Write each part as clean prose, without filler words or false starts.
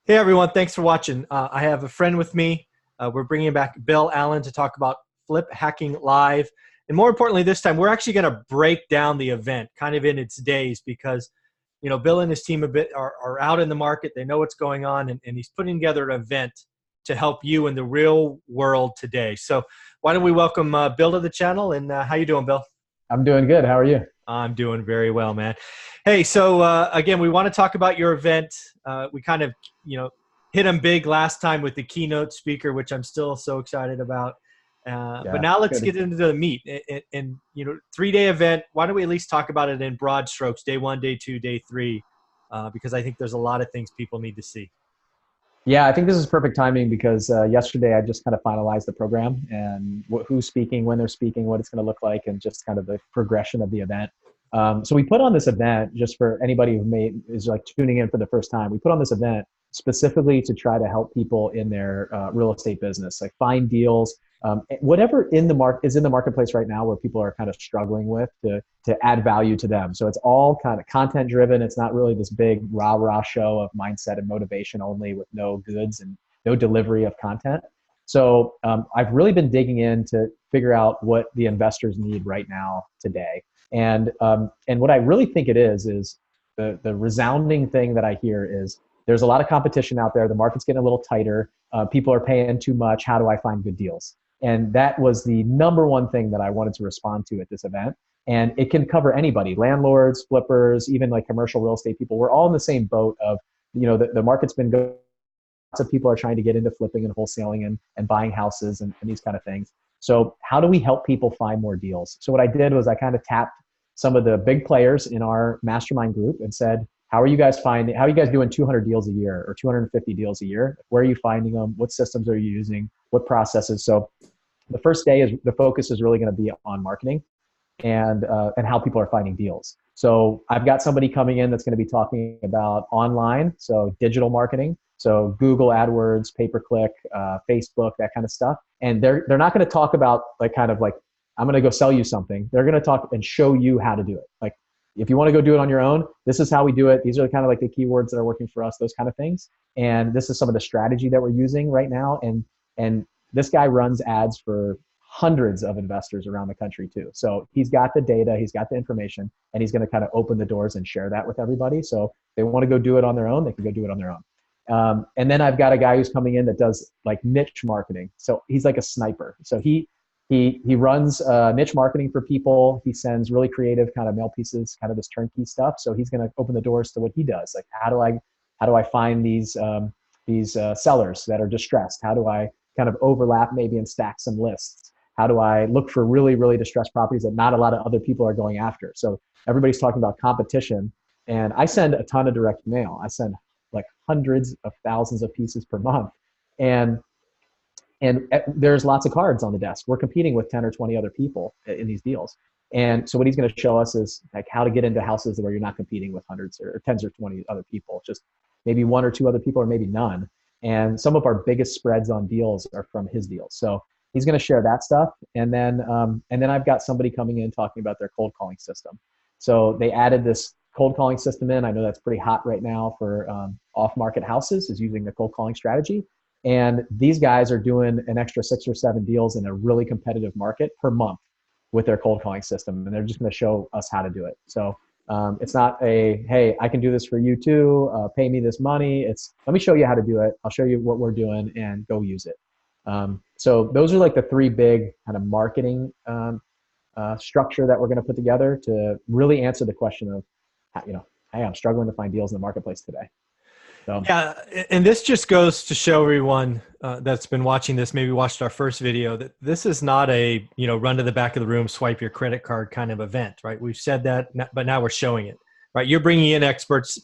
Hey everyone, thanks for watching. I have a friend with me. We're bringing back Bill Allen to talk about Flip Hacking Live. And more importantly, this time, we're actually going to break down the event kind of in its days because, Bill and his team are out in the market. They know what's going on, and he's putting together an event to help you in the real world today. So why don't we welcome Bill to the channel, and how you doing, Bill? I'm doing good. How are you? I'm doing very well, man. Hey, so again, we want to talk about your event. We kind of, you know, hit them big last time with the keynote speaker, which I'm still so excited about. But Yeah, now let's good. get into the meat. And 3-day event. Why don't we at least talk about it in broad strokes? Day one, day two, day three, because I think there's a lot of things people need to see. Yeah, I think this is perfect timing because yesterday I just kind of finalized the program and who's speaking, when they're speaking, what it's going to look like, and just kind of the progression of the event. So we put on this event just for anybody who is like tuning in for the first time. We put on this event specifically to try to help people in their real estate business, like find deals, whatever in the market is in the marketplace right now where people are kind of struggling with to add value to them. So it's all kind of content driven. It's not really this big rah rah show of mindset and motivation only with no goods and no delivery of content. So I've really been digging in to figure out what the investors need right now today. And what I really think it is the resounding thing that I hear is there's a lot of competition out there. The market's getting a little tighter. People are paying too much. How do I find good deals? And that was the number one thing that I wanted to respond to at this event. And it can cover anybody, landlords, flippers, even like commercial real estate people. We're all in the same boat of, the market's been good. Lots of people are trying to get into flipping and wholesaling and buying houses and these kind of things. So how do we help people find more deals? So what I did was I kind of tapped some of the big players in our mastermind group and said, how are you guys doing 200 deals a year or 250 deals a year? Where are you finding them? What systems are you using? What processes? So the first day is the focus is really going to be on marketing and how people are finding deals. So I've got somebody coming in that's going to be talking about online, so digital marketing, so Google AdWords, pay-per-click, Facebook, that kind of stuff. And they're not going to talk about like kind of like I'm going to go sell you something. They're going to talk and show you how to do it. Like if you want to go do it on your own, this is how we do it. These are kind of like the keywords that are working for us, those kind of things. And this is some of the strategy that we're using right now. And this guy runs ads for hundreds of investors around the country too. So he's got the data, he's got the information, and he's going to kind of open the doors and share that with everybody. So if they want to go do it on their own, they can go do it on their own. And then I've got a guy who's coming in that does like niche marketing. So he's like a sniper. So he runs niche marketing for people. He sends really creative kind of mail pieces, kind of this turnkey stuff. So he's going to open the doors to what he does. Like how do I find these sellers that are distressed? How do I kind of overlap maybe and stack some lists? How do I look for really, really distressed properties that not a lot of other people are going after? So everybody's talking about competition. And I send a ton of direct mail. I send like hundreds of thousands of pieces per month. And there's lots of cards on the desk. We're competing with 10 or 20 other people in these deals. And so what he's going to show us is like how to get into houses where you're not competing with hundreds or tens or 20 other people, just maybe one or two other people or maybe none. And some of our biggest spreads on deals are from his deals. So he's going to share that stuff. And then I've got somebody coming in talking about their cold calling system. So they added this cold calling system in. I know that's pretty hot right now for off-market houses, is using the cold calling strategy. And these guys are doing an extra 6 or 7 deals in a really competitive market per month with their cold calling system. And they're just going to show us how to do it. So it's not hey, I can do this for you too. Pay me this money. It's, let me show you how to do it. I'll show you what we're doing and go use it. So those are like the 3 big kind of marketing structure that we're going to put together to really answer the question of, hey, I'm struggling to find deals in the marketplace today. So. Yeah, and this just goes to show everyone that's been watching this, maybe watched our first video, that this is not a run to the back of the room, swipe your credit card kind of event, right? We've said that, but now we're showing it, right? You're bringing in experts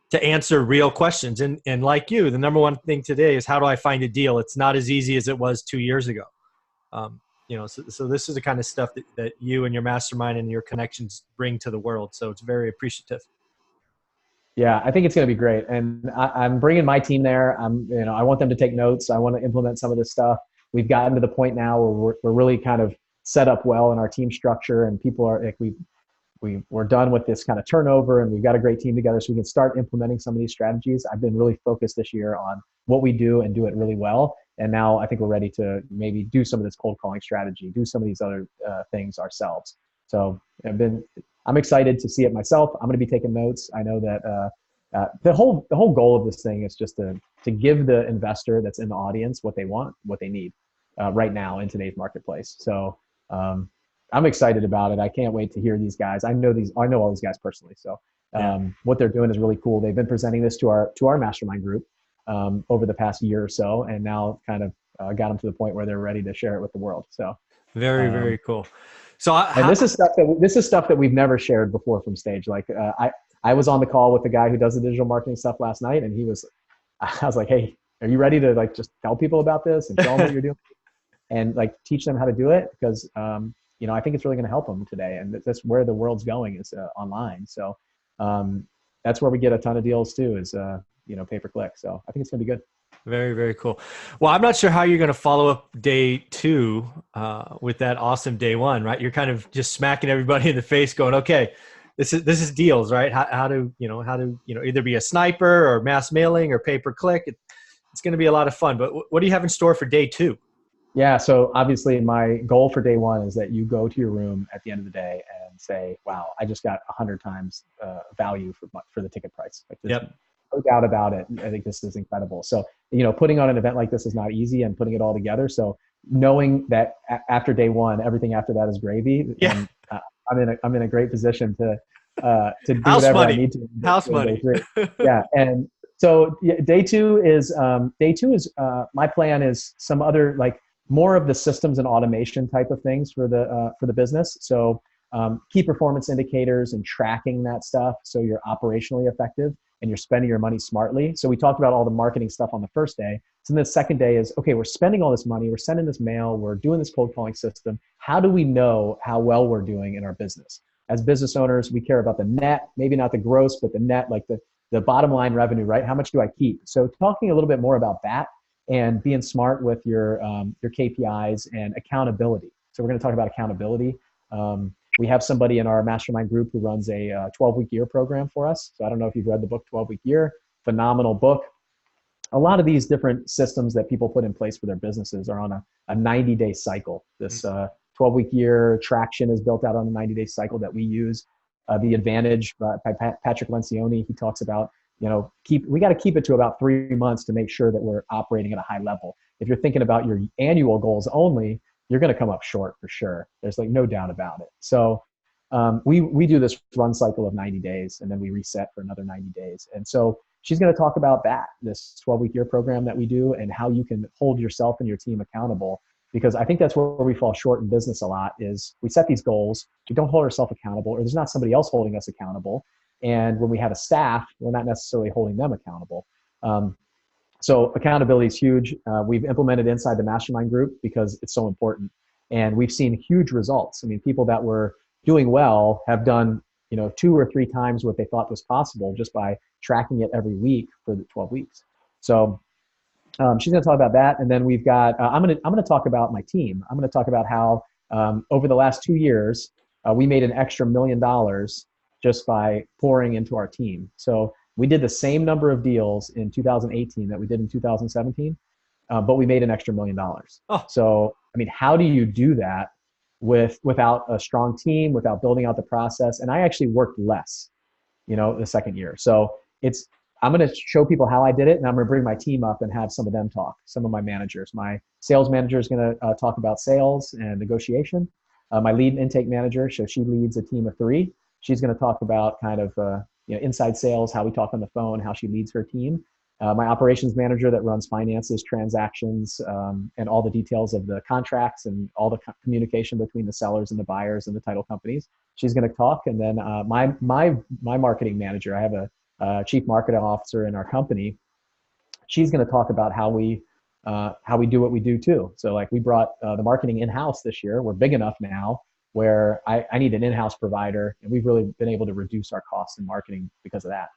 to answer real questions, and like you, the number one thing today is how do I find a deal? It's not as easy as it was 2 years ago. So this is the kind of stuff that you and your mastermind and your connections bring to the world. So it's very appreciative. Yeah, I think it's going to be great, and I'm bringing my team there. I want them to take notes. I want to implement some of this stuff. We've gotten to the point now where we're really kind of set up well in our team structure, and people are like we're done with this kind of turnover and we've got a great team together so we can start implementing some of these strategies. I've been really focused this year on what we do and do it really well. And now I think we're ready to maybe do some of this cold calling strategy, do some of these other things ourselves. So I'm excited to see it myself. I'm going to be taking notes. I know that the whole goal of this thing is just to give the investor that's in the audience what they want, what they need right now in today's marketplace. So I'm excited about it. I can't wait to hear these guys. I know all these guys personally. So what they're doing is really cool. They've been presenting this to our mastermind group over the past year or so, and now kind of got them to the point where they're ready to share it with the world. So very cool. So this is stuff that we've never shared before from stage. Like I was on the call with the guy who does the digital marketing stuff last night, and I was like, hey, are you ready to like just tell people about this and tell them what you're doing and like teach them how to do it? Because I think it's really going to help them today, and that's where the world's going is online. So that's where we get a ton of deals too, is pay per click. So I think it's going to be good. Very cool. Well, I'm not sure how you're going to follow up day 2 with that awesome day 1, right? You're kind of just smacking everybody in the face, going, "Okay, this is deals, right? How to either be a sniper or mass mailing or pay per click. It's going to be a lot of fun. But what do you have in store for day 2? Yeah. So obviously my goal for day 1 is that you go to your room at the end of the day and say, wow, I just got 100 times value for the ticket price. Like there's no doubt about it. I think this is incredible. So, putting on an event like this is not easy, and putting it all together. So knowing that after day 1, everything after that is gravy. Yeah. And I'm in a great position to do House whatever money. I need to. House money. Yeah. And so day two is my plan is some other, like, more of the systems and automation type of things for the business. So key performance indicators and tracking that stuff so you're operationally effective and you're spending your money smartly. So we talked about all the marketing stuff on the first day. So then the second day is, okay, we're spending all this money, we're sending this mail, we're doing this cold calling system. How do we know how well we're doing in our business? As business owners, we care about the net, maybe not the gross, but the net, like the bottom line revenue, right? How much do I keep? So talking a little bit more about that and being smart with your KPIs and accountability. So we're going to talk about accountability. We have somebody in our mastermind group who runs a 12-week year program for us. So I don't know if you've read the book 12-week year, phenomenal book. A lot of these different systems that people put in place for their businesses are on a 90-day cycle. This 12-week year traction is built out on a 90-day cycle that we use. The Advantage by Patrick Lencioni, he talks about, we got to keep it to about 3 months to make sure that we're operating at a high level. If you're thinking about your annual goals only, you're going to come up short for sure. There's like no doubt about it. So we do this run cycle of 90 days and then we reset for another 90 days. And so she's going to talk about that, this 12-week year program that we do and how you can hold yourself and your team accountable. Because I think that's where we fall short in business a lot is we set these goals, we don't hold ourselves accountable, or there's not somebody else holding us accountable. And when we have a staff, we're not necessarily holding them accountable. So accountability is huge. We've implemented inside the mastermind group because it's so important. And we've seen huge results. I mean, people that were doing well have done 2 or 3 times what they thought was possible just by tracking it every week for the 12 weeks. So she's going to talk about that. And then we've got, I'm going to talk about my team. I'm going to talk about how over the last 2 years, we made an extra $1 million just by pouring into our team. So we did the same number of deals in 2018 that we did in 2017, but we made an extra $1 million. Oh. So, I mean, how do you do that without a strong team, without building out the process? And I actually worked less, the second year. So I'm going to show people how I did it, and I'm going to bring my team up and have some of them talk, some of my managers. My sales manager is going to talk about sales and negotiation. My lead intake manager, so she leads a team of 3. She's going to talk about kind of inside sales, how we talk on the phone, how she leads her team. My operations manager that runs finances, transactions, and all the details of the contracts and all the communication between the sellers and the buyers and the title companies. She's going to talk. And then my marketing manager, I have a chief marketing officer in our company. She's going to talk about how we do what we do too. So like we brought the marketing in-house this year. We're big enough now where I need an in-house provider, and we've really been able to reduce our costs in marketing because of that.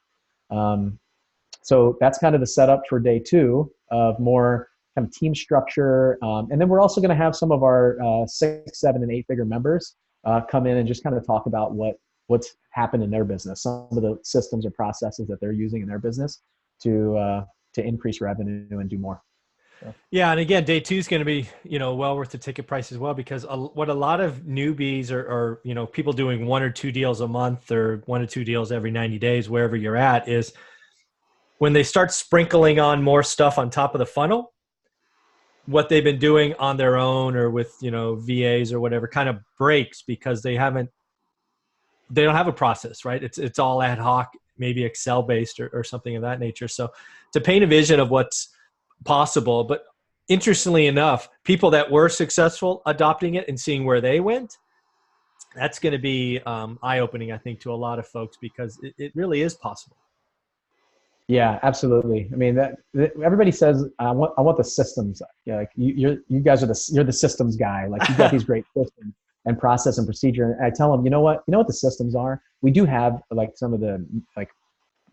So that's kind of the setup for day 2 of more kind of team structure. And then we're also going to have some of our 6, 7, and 8-figure members come in and just kind of talk about what what's happened in their business, some of the systems or processes that they're using in their business to increase revenue and do more. So. Yeah, and again, day two is going to be, well worth the ticket price as well, because what a lot of newbies or people doing 1 or 2 deals a month or 1 or 2 deals every 90 days, wherever you're at, is when they start sprinkling on more stuff on top of the funnel, what they've been doing on their own or with, VAs or whatever kind of breaks, because they don't have a process, right? It's all ad hoc, maybe Excel based or something of that nature. So to paint a vision of what's possible, but interestingly enough, people that were successful adopting it and seeing where they went, that's going to be eye-opening, I think, to a lot of folks, because it really is possible. Yeah, absolutely. I mean, everybody says I want the systems. Yeah, like you guys you're the systems guy. Like you've got these great systems and process and procedure. And I tell them, you know what the systems are. We do have like some of the like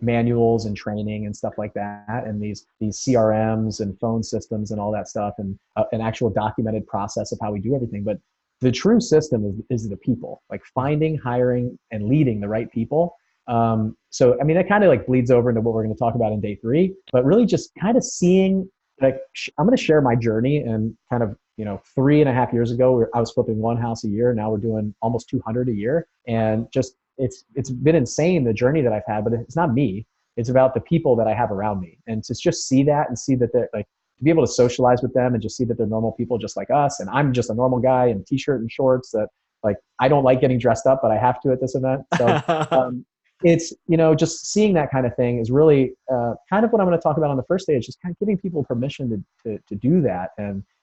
manuals and training and stuff like that, and these CRMs and phone systems and all that stuff, and an actual documented process of how we do everything. But the true system is the people, like finding, hiring, and leading the right people. So, I mean, that kind of like bleeds over into what we're going to talk about in day 3, but really just kind of seeing, like, I'm going to share my journey, and kind of, 3.5 years ago, I was flipping 1 house a year. Now we're doing almost 200 a year. And just, it's been insane, the journey that I've had, but it's not me. It's about the people that I have around me. And to just see that and see that they're like, to be able to socialize with them and just see that they're normal people just like us. And I'm just a normal guy in t-shirt and shorts that, like, I don't like getting dressed up, but I have to at this event. So, it's, just seeing that kind of thing is really kind of what I'm going to talk about on the first day, is just kind of giving people permission to do that,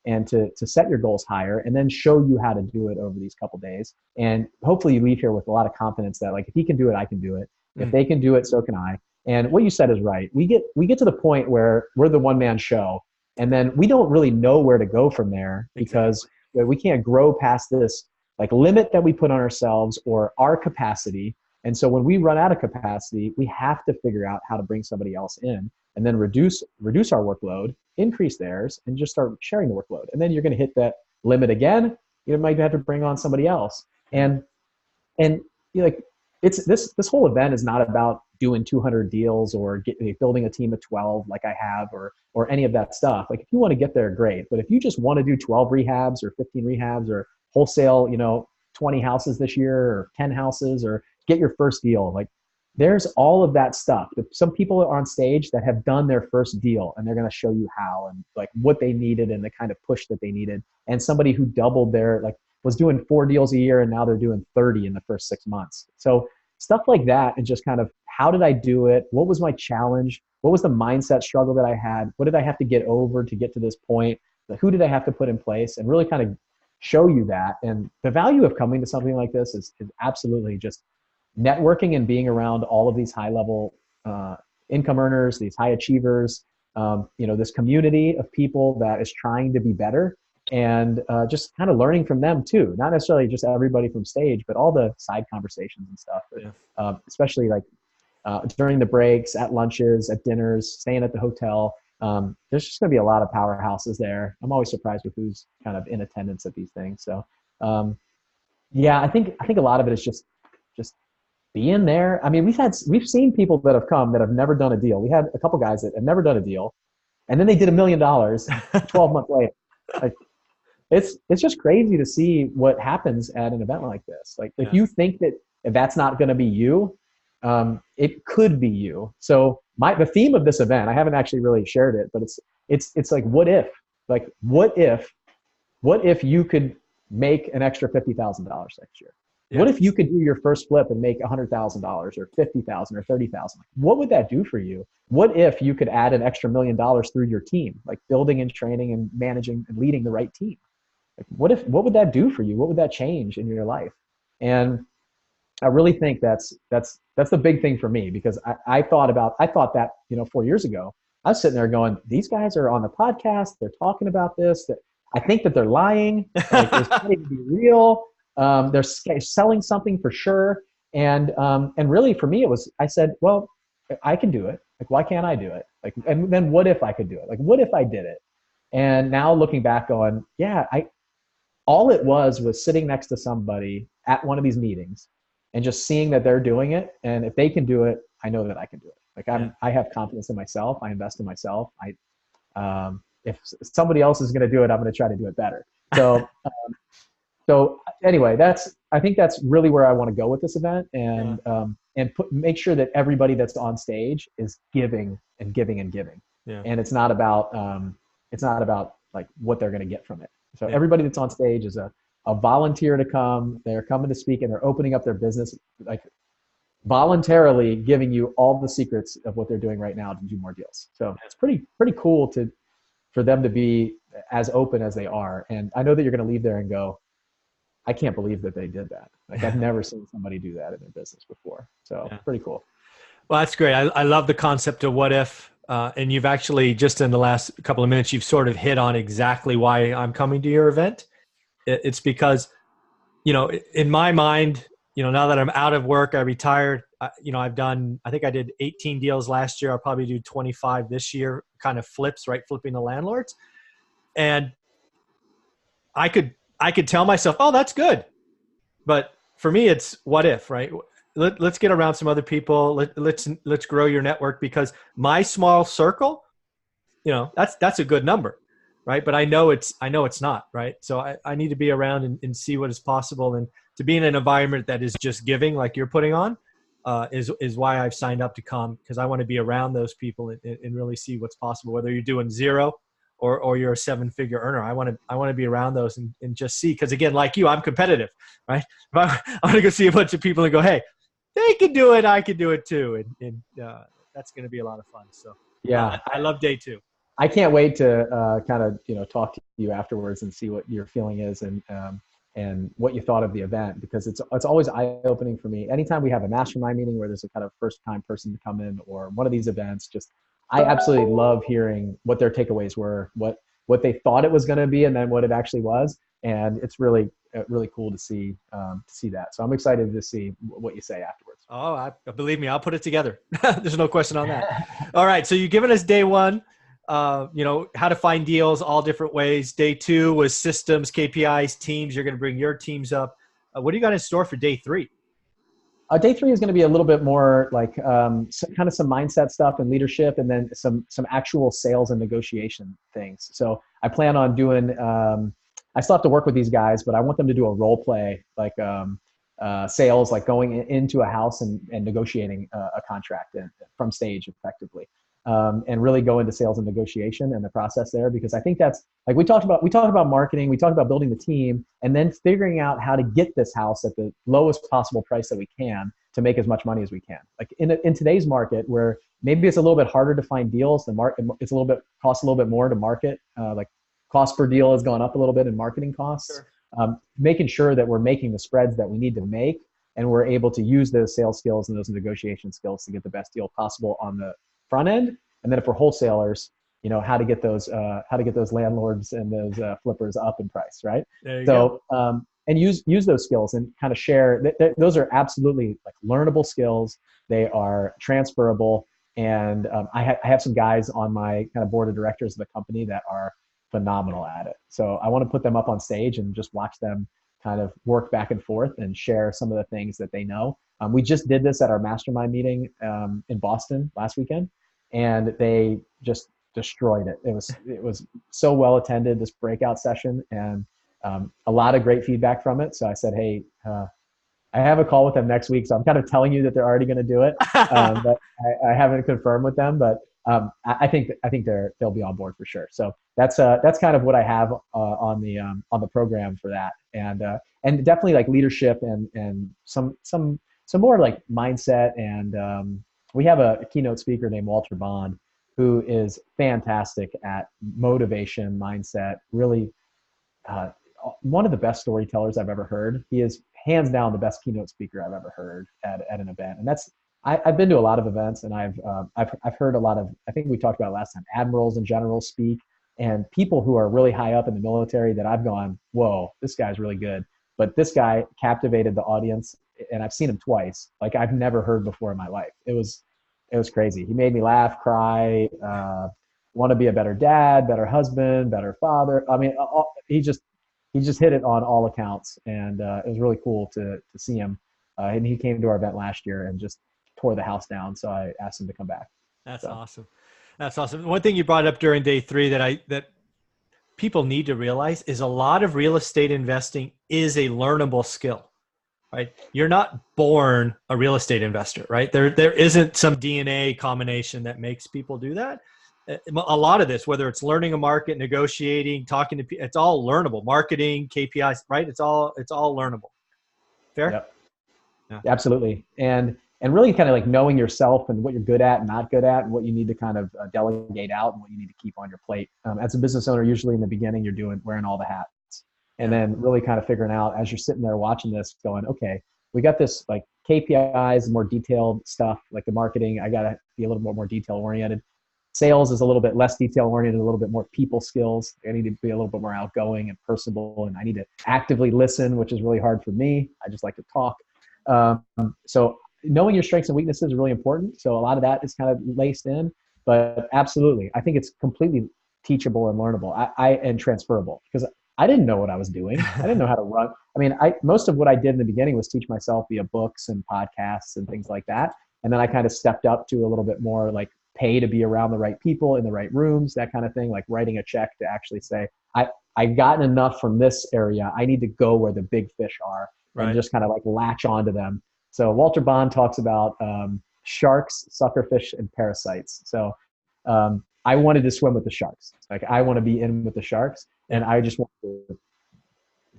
and to set your goals higher, and then show you how to do it over these couple days. And hopefully you leave here with a lot of confidence that, like, if he can do it, I can do it. If they can do it, so can I. And what you said is right. We get to the point where we're the one-man show, and then we don't really know where to go from there, because we can't grow past this like limit that we put on ourselves or our capacity. And so when we run out of capacity, we have to figure out how to bring somebody else in, and then reduce our workload, increase theirs, and just start sharing the workload. And then you're going to hit that limit again. You might have to bring on somebody else. And like, it's this whole event is not about doing 200 deals or building a team of 12 like I have, or any of that stuff. Like, if you want to get there, great. But if you just want to do 12 rehabs or 15 rehabs or wholesale, 20 houses this year or 10 houses, or get your first deal, like, there's all of that stuff. Some people are on stage that have done their first deal, and they're going to show you how, and like what they needed and the kind of push that they needed. And somebody who doubled was doing 4 deals a year, and now they're doing 30 in the first 6 months. So stuff like that, and just kind of, how did I do it? What was my challenge? What was the mindset struggle that I had? What did I have to get over to get to this point? Who did I have to put in place? And really kind of show you that. And the value of coming to something like this is absolutely just networking and being around all of these high level income earners, these high achievers, this community of people that is trying to be better, and just kind of learning from them too. Not necessarily just everybody from stage, but all the side conversations and stuff. Yeah. Especially like during the breaks, at lunches, at dinners, staying at the hotel. There's just going to be a lot of powerhouses there. I'm always surprised with who's kind of in attendance at these things. So, yeah, I think a lot of it is just being there. I mean, we've seen people that have come that have never done a deal. We had a couple guys that have never done a deal, and then they did $1 million 12 months later. Like, it's just crazy to see what happens at an event like this. Like, if you think that if that's not going to be you, it could be you. So the theme of this event, I haven't actually really shared it, but it's like, what if? Like, what if you could make an extra $50,000 next year? Yeah. What if you could do your first flip and make $100,000 or $50,000 or $30,000? What would that do for you? What if you could add an extra $1 million through your team, like building and training and managing and leading the right team? Like, what would that do for you? What would that change in your life? And I really think that's the big thing for me, because I thought that 4 years ago. I was sitting there going, these guys are on the podcast, they're talking about this, that I think that they're lying, like, it's not even be real. They're selling something for sure. And really for me, I said, well, I can do it. Like, why can't I do it? Like, and then what if I could do it? Like, what if I did it? And now looking back going, yeah, all it was sitting next to somebody at one of these meetings and just seeing that they're doing it. And if they can do it, I know that I can do it. Like Yeah. I have confidence in myself. I invest in myself. If somebody else is going to do it, I'm going to try to do it better. So anyway, I think that's really where I want to go with this event, Yeah. and make sure that everybody that's on stage is giving and giving and giving, Yeah. and it's not about like what they're going to get from it. So Yeah. everybody that's on stage is a volunteer to come. They're coming to speak, and they're opening up their business, like voluntarily giving you all the secrets of what they're doing right now to do more deals. So it's pretty cool for them to be as open as they are. And I know that you're going to leave there and go, I can't believe that they did that. Like I've never seen somebody do that in their business before. So Yeah. pretty cool. Well, that's great. I love the concept of what if, and you've actually just in the last couple of minutes, you've sort of hit on exactly why I'm coming to your event. It's because, in my mind, now that I'm out of work, I retired, I think I did 18 deals last year. I'll probably do 25 this year, kind of flips, right? Flipping the landlords. And I could tell myself, oh, that's good. But for me, it's what if, right? Let's get around some other people. Let's grow your network, because my small circle, that's a good number, right? But I know it's not, right? So I need to be around and see what is possible, and to be in an environment that is just giving, like you're putting on, is why I've signed up to come, because I want to be around those people and really see what's possible. Whether you're doing zero or you're a 7-figure earner, I want to be around those and just see, because again, like you, I'm competitive, right? I want to go see a bunch of people and go, hey, they can do it, I can do it too, and that's going to be a lot of fun. So Yeah. I love day 2. I can't wait to kind of talk to you afterwards and see what your feeling is, and what you thought of the event, because it's always eye-opening for me. Anytime we have a mastermind meeting where there's a kind of first-time person to come in, or one of these events, just I absolutely love hearing what their takeaways were, what they thought it was going to be, and then what it actually was. And it's really cool to see that. So I'm excited to see what you say afterwards. Oh, believe me, I'll put it together. There's no question on that. All right, so you've given us day 1. How to find deals, all different ways. Day 2 was systems, KPIs, teams. You're going to bring your teams up. What do you got in store for day 3? Day 3 is going to be a little bit more like kind of some mindset stuff and leadership, and then some actual sales and negotiation things. So I plan on doing. I still have to work with these guys, but I want them to do a role play, like sales, like going into a house and negotiating a contract from stage effectively. And really go into sales and negotiation and the process there, because I think that's like we talked about marketing, we talked about building the team, and then figuring out how to get this house at the lowest possible price that we can to make as much money as we can. Like in today's market, where maybe it's a little bit harder to find deals, costs a little bit more to market. Like cost per deal has gone up a little bit in marketing costs. Sure. Making sure that we're making the spreads that we need to make, and we're able to use those sales skills and those negotiation skills to get the best deal possible on the front end. And then if we're wholesalers, how to get those landlords and those flippers up in price, right? There you go. And use those skills and kind of share. Those are absolutely like learnable skills. They are transferable. And I have some guys on my kind of board of directors of the company that are phenomenal at it. So I want to put them up on stage and just watch them kind of work back and forth and share some of the things that they know. We just did this at our mastermind meeting in Boston last weekend, and they just destroyed it. It was so well attended, this breakout session, and a lot of great feedback from it. So I said, hey, I have a call with them next week, so I'm kind of telling you that they're already going to do it, but I haven't confirmed with them. But I think they'll be on board for sure. So that's kind of what I have on the program for that, and definitely like leadership and some more like mindset. And we have a keynote speaker named Walter Bond, who is fantastic at motivation, mindset. Really, one of the best storytellers I've ever heard. He is hands down the best keynote speaker I've ever heard at an event. And I've been to a lot of events, and I've heard a lot of, I think we talked about last time, admirals and generals speak, and people who are really high up in the military that I've gone, whoa, this guy's really good. But this guy captivated the audience, and I've seen him twice, like I've never heard before in my life. It was crazy. He made me laugh, cry, want to be a better dad, better husband, better father. I mean, he just hit it on all accounts, and it was really cool to see him and he came to our event last year and just tore the house down. So I asked him to come back. That's So awesome. That's awesome. One thing you brought up during day 3 that people need to realize is a lot of real estate investing is a learnable skill, right? You're not born a real estate investor, right? There isn't some DNA combination that makes people do that. A lot of this, whether it's learning a market, negotiating, talking to people, it's all learnable. Marketing, KPIs, right? It's all learnable. Fair? yep. Yeah. Absolutely. And really kind of like knowing yourself and what you're good at and not good at and what you need to kind of delegate out and what you need to keep on your plate. As a business owner, usually in the beginning, you're wearing all the hats. And then really kind of figuring out as you're sitting there watching this going, okay, we got this like KPIs, more detailed stuff, like the marketing. I got to be a little more detail oriented. Sales is a little bit less detail oriented, a little bit more people skills. I need to be a little bit more outgoing and personable, and I need to actively listen, which is really hard for me. I just like to talk. So knowing your strengths and weaknesses is really important. So a lot of that is kind of laced in, but absolutely, I think it's completely teachable and learnable. And transferable, because I didn't know what I was doing. I didn't know how to run. I mean, most of what I did in the beginning was teach myself via books and podcasts and things like that. And then I kind of stepped up to a little bit more like pay to be around the right people in the right rooms, that kind of thing, like writing a check to actually say, I've gotten enough from this area. I need to go where the big fish are and just kind of like latch onto them. So Walter Bond talks about sharks, suckerfish, and parasites. So I wanted to swim with the sharks. Like I want to be in with the sharks, and I just want to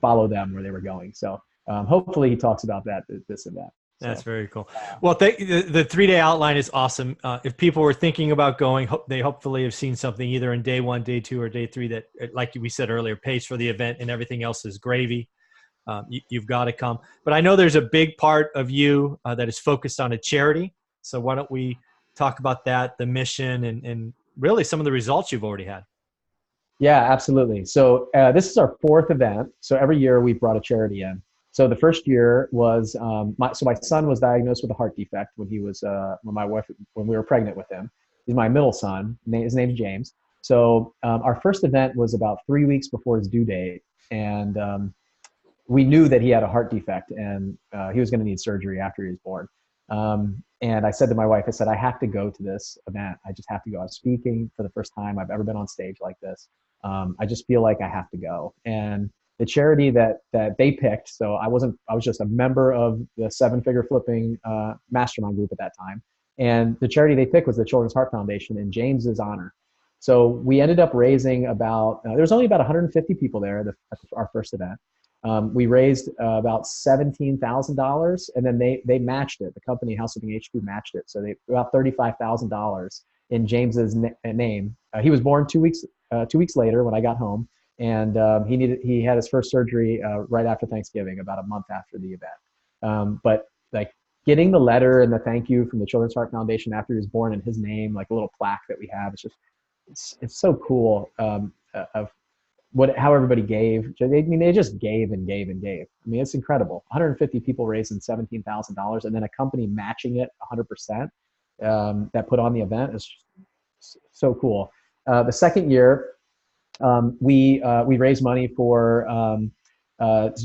follow them where they were going. So hopefully he talks about that, this and that. That's very cool. Well, the 3-day outline is awesome. If people were thinking about going, they hopefully have seen something either in day 1, day 2, or day 3 that, like we said earlier, pays for the event and everything else is gravy. You've got to come. But I know there's a big part of you that is focused on a charity. So why don't we talk about that, the mission, and really some of the results you've already had. Yeah, absolutely. So this is our 4th event. So every year we brought a charity in. So the first year was my son was diagnosed with a heart defect when when we were pregnant with him. He's my middle son. His name's James. So our first event was about 3 weeks before his due date, and we knew that he had a heart defect and he was going to need surgery after he was born. And I said to my wife, I said, I have to go to this event. I just have to go. I'm speaking for the first time I've ever been on stage like this. I just feel like I have to go. And the charity that they picked, so I was just a member of the 7-figure flipping mastermind group at that time. And the charity they picked was the Children's Heart Foundation in James's honor. So we ended up raising about, there was only about 150 people there at our first event. We raised about $17,000, and then they matched it. The company House Flipping HQ matched it. So they about $35,000 in James's name. He was born 2 weeks later when I got home. And he had his first surgery right after Thanksgiving, about a month after the event. But like getting the letter and the thank you from the Children's Heart Foundation after he was born in his name, like a little plaque that we have, it's so cool of how everybody gave. They just gave and gave and gave. I mean, it's incredible. 150 people raising $17,000, and then a company matching it 100% that put on the event is so cool. The second year, we raised money for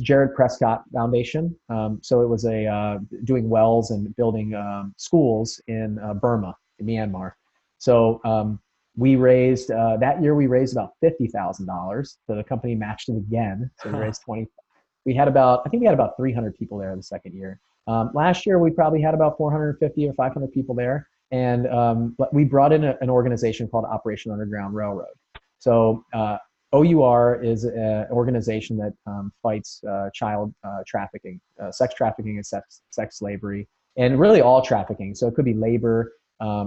Jared Prescott Foundation. So it was doing wells and building schools in Burma, in Myanmar. So we raised that year. We raised about $50,000. So the company matched it again. So we raised 20. I think we had about 300 people there the second year. Last year we probably had about 450 or 500 people there, and we brought in an organization called Operation Underground Railroad. So OUR is an organization that fights child trafficking, sex trafficking and sex slavery, and really all trafficking. So it could be labor,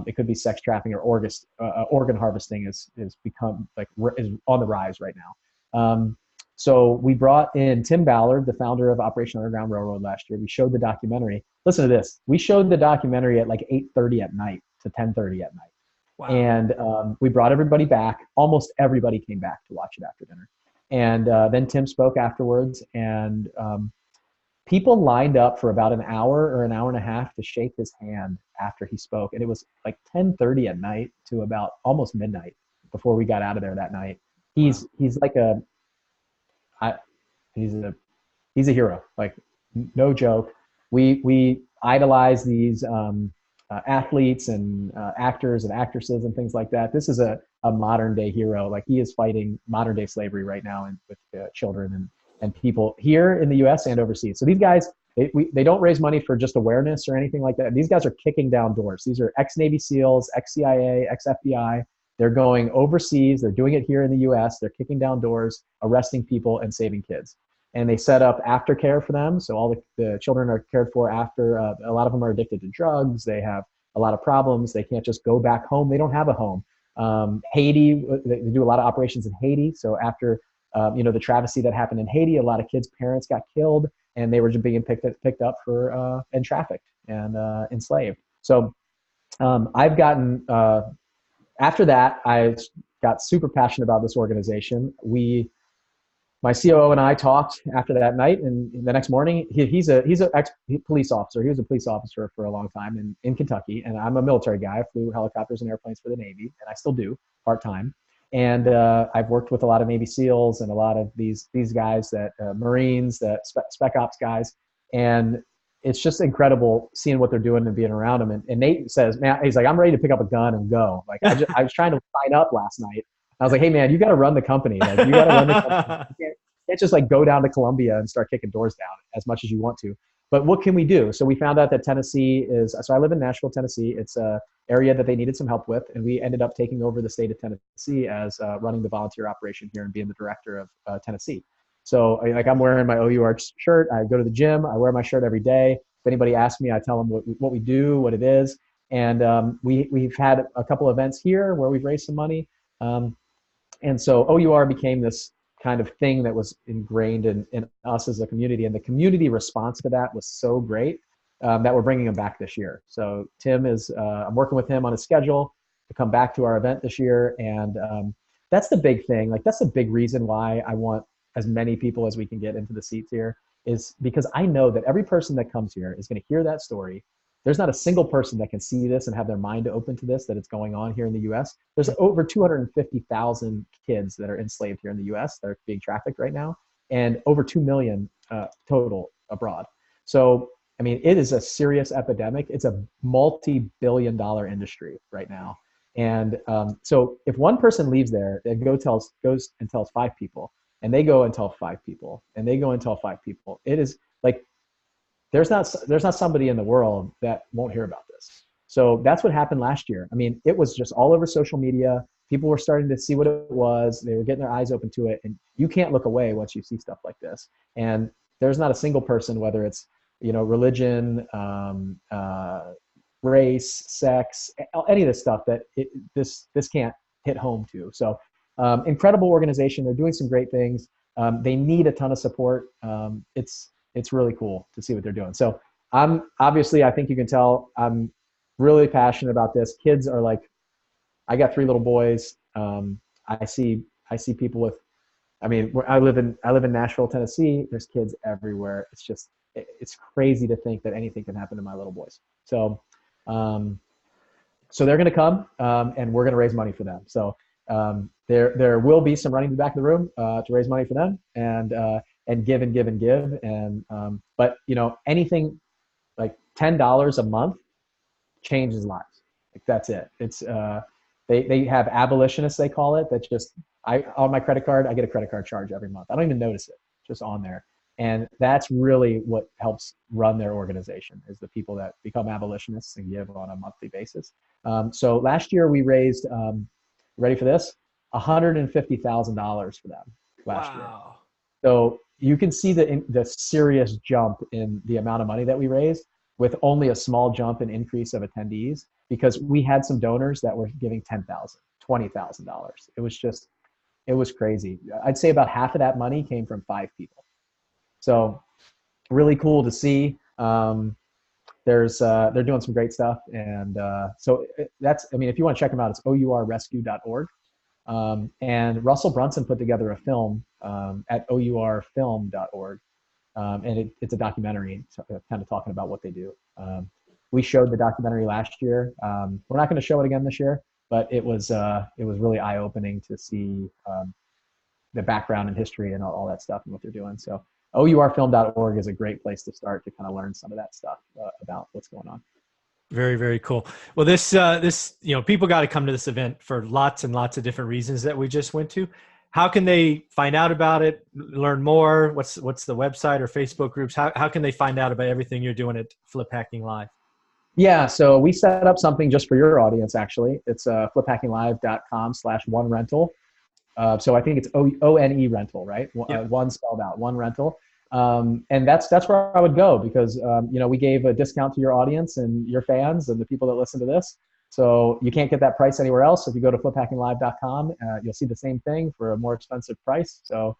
it could be sex trafficking, or organ harvesting is on the rise right now. So we brought in Tim Ballard, the founder of Operation Underground Railroad last year. We showed the documentary. Listen to this. We showed the documentary at like 8:30 at night to 10:30 at night. Wow. And we brought everybody back. Almost everybody came back to watch it after dinner. And then Tim spoke afterwards, and people lined up for about an hour or an hour and a half to shake his hand after he spoke. And it was like 10:30 at night to about almost midnight before we got out of there that night. He's like he's a hero, like no joke. we idolize these athletes and actors and actresses and things like that. This is a modern day hero. Like he is fighting modern day slavery right now with children and people here in the U.S. and overseas. So these guys, they don't raise money for just awareness or anything like that. These guys are kicking down doors. These are ex-Navy SEALs, ex-CIA, ex-FBI. They're going overseas. They're doing it here in the U.S. They're kicking down doors, arresting people, and saving kids. And they set up aftercare for them. So all the children are cared for after. A lot of them are addicted to drugs. They have a lot of problems. They can't just go back home. They don't have a home. Haiti, they do a lot of operations in Haiti. So after the travesty that happened in Haiti, a lot of kids' parents got killed, and they were just being picked up for and trafficked and enslaved. So I've gotten after that, I got super passionate about this organization. My COO and I talked after that night, and the next morning, he's an ex police officer. He was a police officer for a long time in Kentucky, and I'm a military guy. I flew helicopters and airplanes for the Navy, and I still do part-time. And I've worked with a lot of Navy SEALs and a lot of these guys that Marines, that spec ops guys, and it's just incredible seeing what they're doing and being around them. And Nate says, man, he's like, I'm ready to pick up a gun and go. Like I was trying to sign up last night. I was like, hey man, you got to run the company. Like you got to run the company. You can't just like go down to Columbia and start kicking doors down as much as you want to. But what can we do? So we found out that Tennessee so I live in Nashville, Tennessee. It's a area that they needed some help with. And we ended up taking over the state of Tennessee as running the volunteer operation here and being the director of Tennessee. So like I'm wearing my OUR shirt. I go to the gym. I wear my shirt every day. If anybody asks me, I tell them what we do, what it is. And we've had a couple events here where we've raised some money. And so OUR became this kind of thing that was ingrained in us as a community. And the community response to that was so great that we're bringing him back this year. So Tim I'm working with him on a schedule to come back to our event this year. And that's the big thing. Like that's the big reason why I want as many people as we can get into the seats here, is because I know that every person that comes here is going to hear that story. There's not a single person that can see this and have their mind open to this, that it's going on here in the US. There's over 250,000 kids that are enslaved here in the US that are being trafficked right now, and over 2 million total abroad. So, I mean, it is a serious epidemic. It's a multi-billion-dollar industry right now. And so if one person leaves there and goes and tells 5 people, and they go and tell 5 people, and they go and tell 5 people, it is like, there's not somebody in the world that won't hear about this. So that's what happened last year. I mean, it was just all over social media. People were starting to see what it was. They were getting their eyes open to it. And you can't look away once you see stuff like this. And there's not a single person, whether it's, religion, race, sex, any of this stuff, that this can't hit home to. So incredible organization. They're doing some great things. They need a ton of support. It's really cool to see what they're doing. So I think you can tell I'm really passionate about this. Kids are like, I got 3 little boys. I see people with, I mean, I live in Nashville, Tennessee. There's kids everywhere. It's crazy to think that anything can happen to my little boys. So, so they're going to come, and we're going to raise money for them. So there will be some running to the back of the room to raise money for them, and give and give and give. And but anything like $10 a month changes lives. Like that's it. It's they have abolitionists, they call it, that just on my credit card, I get a credit card charge every month. I don't even notice it, just on there. And that's really what helps run their organization, is the people that become abolitionists and give on a monthly basis. So last year we raised, ready for this, $150,000 for them last year. So you can see the serious jump in the amount of money that we raised, with only a small jump in increase of attendees, because we had some donors that were giving $10,000, $20,000. It was crazy. I'd say about half of that money came from 5 people. So really cool to see. They're doing some great stuff. And so if you want to check them out, it's OURrescue.org. And Russell Brunson put together a film at OURfilm.org. And it's a documentary kind of talking about what they do. We showed the documentary last year. We're not going to show it again this year, but it was really eye-opening to see the background and history and all that stuff and what they're doing. So OURfilm.org is a great place to start to kind of learn some of that stuff about what's going on. Very, very cool. Well, this, people got to come to this event for lots and lots of different reasons that we just went to. How can they find out about it, learn more? What's the website or Facebook groups? How can they find out about everything you're doing at Flip Hacking Live? Yeah, so we set up something just for your audience, actually. It's fliphackinglive.com/one-rental. So I think it's ONE rental, right? Yep. One spelled out, one rental. And that's where I would go because, we gave a discount to your audience and your fans and the people that listen to this. So you can't get that price anywhere else. If you go to fliphackinglive.com, you'll see the same thing for a more expensive price. So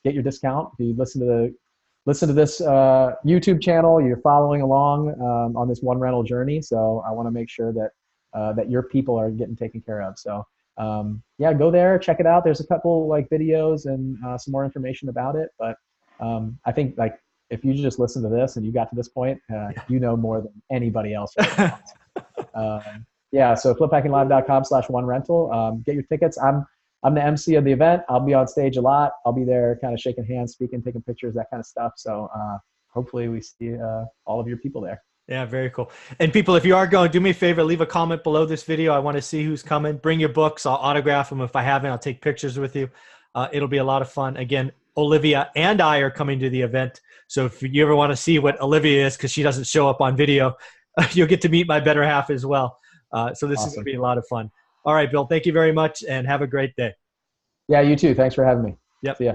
get your discount. If you listen to this YouTube channel, you're following along on this one rental journey. So I want to make sure that that your people are getting taken care of. So yeah, go there, check it out. There's a couple videos and some more information about it. But I think if you just listen to this and you got to this point, you know more than anybody else. Yeah, so fliphackinglive.com/one-rental. Get your tickets. I'm the MC of the event. I'll be on stage a lot. I'll be there kind of shaking hands, speaking, taking pictures, that kind of stuff. So hopefully we see all of your people there. Yeah, very cool. And people, if you are going, do me a favor, leave a comment below this video. I want to see who's coming. Bring your books. I'll autograph them. If I haven't, I'll take pictures with you. It'll be a lot of fun. Again, Olivia and I are coming to the event. So if you ever want to see what Olivia is, because she doesn't show up on video, you'll get to meet my better half as well. So this is going to be a lot of fun. All right, Bill, thank you very much and have a great day. Yeah, you too. Thanks for having me. Yep. See ya.